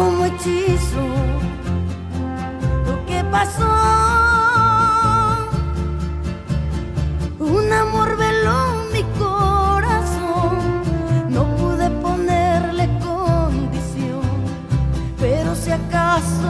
como hechizo lo que pasó. Un amor veló mi corazón, no pude ponerle condición, pero si acaso